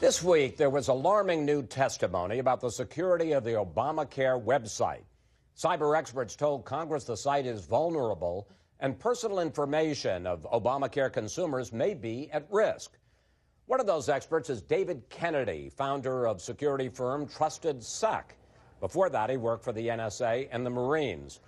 This week, there was alarming new testimony about the security of the ObamaCare website. Cyber experts told Congress the site is vulnerable and personal information of Obamacare consumers may be at risk. One of those experts is David Kennedy, founder of security firm Trusted Sec. Before that, he worked for the NSA and the Marines.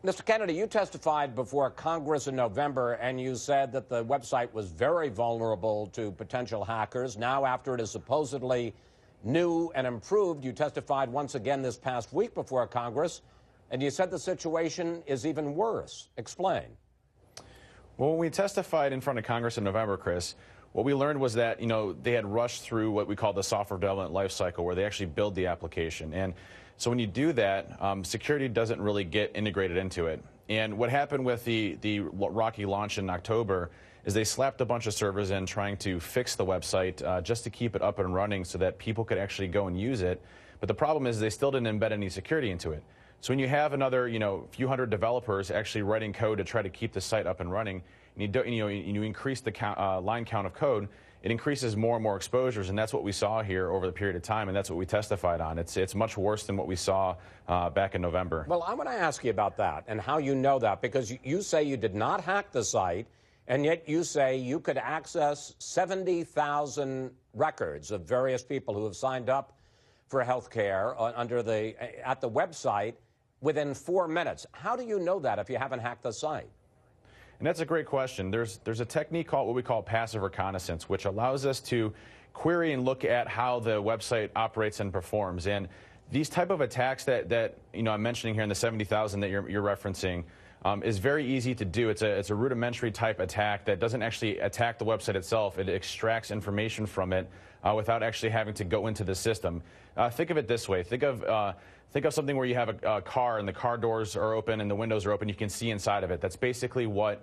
Mr. Kennedy, you testified before Congress in November, and you said that the website was very vulnerable to potential hackers. Now, after it is supposedly new and improved, you testified once again this past week before Congress, and you said the situation is even worse. Explain. Well, when we testified in front of Congress in November, Chris, what we learned was that, they had rushed through what we call the software development life cycle, where they actually build the application. And so when you do that, security doesn't really get integrated into it. And what happened with the rocky launch in October is they slapped a bunch of servers in trying to fix the website just to keep it up and running so that people could actually go and use it. But the problem is they still didn't embed any security into it. So when you have another, few hundred developers actually writing code to try to keep the site up and running, and you increase the line count of code, it increases more and more exposures, and that's what we saw here over the period of time, and that's what we testified on. It's much worse than what we saw back in November. Well, I want to ask you about that and how you know that, because you say you did not hack the site, and yet you say you could access 70,000 records of various people who have signed up for health care at the website within 4 minutes. How do you know that if you haven't hacked the site? And that's a great question. There's a technique called what we call passive reconnaissance, which allows us to query and look at how the website operates and performs. And these type of attacks that I'm mentioning here in the 70,000 that you're referencing is very easy to do. It's a rudimentary type attack that doesn't actually attack the website itself. It extracts information from it without actually having to go into the system. Think of it this way. Think of something where you have a car and the car doors are open and the windows are open. You can see inside of it. That's basically what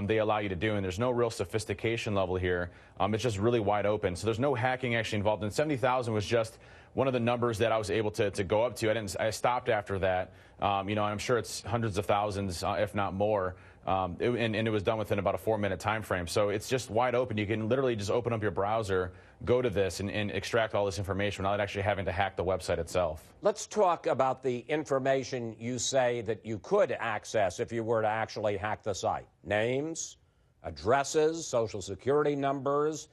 they allow you to do, and there's no real sophistication level here. It's just really wide open. So there's no hacking actually involved. And 70,000 was just one of the numbers that I was able to go up to. I stopped after that. And I'm sure it's hundreds of thousands, if not more. And it was done within about a 4-minute time frame. So it's just wide open. You can literally just open up your browser, go to this, and extract all this information without actually having to hack the website itself. Let's talk about the information you say that you could access if you were to actually hack the site. Names, addresses, social security numbers,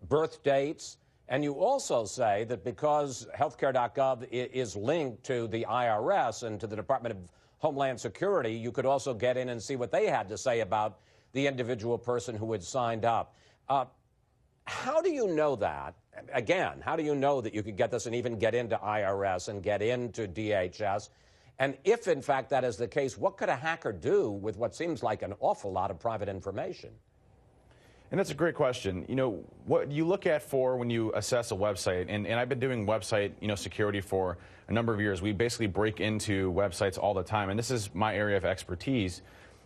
birth dates. And you also say that because healthcare.gov is linked to the IRS and to the Department of Homeland Security, you could also get in and see what they had to say about the individual person who had signed up. How do you know that? Again, how do you know that you could get this and even get into IRS and get into DHS? And if, in fact, that is the case, what could a hacker do with what seems like an awful lot of private information? And that's a great question. What you look at for when you assess a website, and I've been doing website, security for a number of years. We basically break into websites all the time, and this is my area of expertise.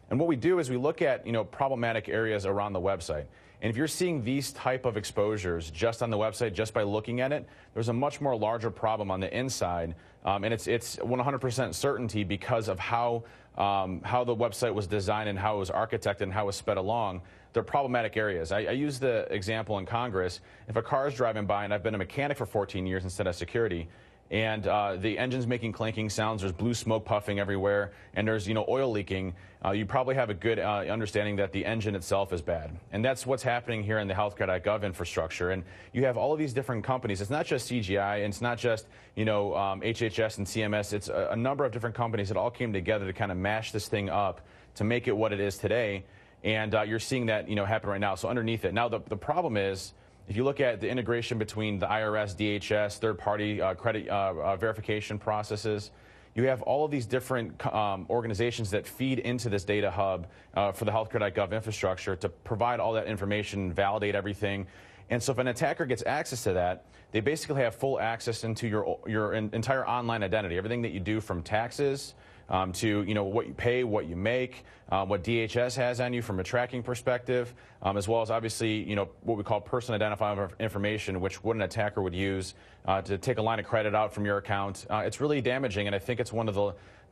And what we do is we look at, problematic areas around the website. And if you're seeing these type of exposures just on the website, just by looking at it, there's a much more larger problem on the inside. And it's 100% certainty because of how the website was designed and how it was architected and how it was sped along. They're problematic areas. I use the example in Congress. If a car is driving by, and I've been a mechanic for 14 years instead of security, and the engine's making clanking sounds, there's blue smoke puffing everywhere, and there's oil leaking, you probably have a good understanding that the engine itself is bad. And that's what's happening here in the healthcare.gov infrastructure. And you have all of these different companies. It's not just CGI, and it's not just HHS and CMS. It's a number of different companies that all came together to kind of mash this thing up to make it what it is today. And you're seeing that happen right now. So underneath it. Now the problem is, if you look at the integration between the IRS, DHS, third-party credit verification processes, you have all of these different organizations that feed into this data hub for the healthcare.gov infrastructure to provide all that information, validate everything. And so if an attacker gets access to that, they basically have full access into your entire online identity, everything that you do from taxes to what you pay, what you make, what DHS has on you from a tracking perspective, as well as obviously what we call personal identifying information, which what an attacker would use to take a line of credit out from your account. It's really damaging, and I think it's one of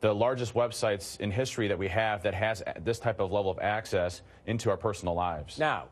the largest websites in history that we have that has this type of level of access into our personal lives. Now,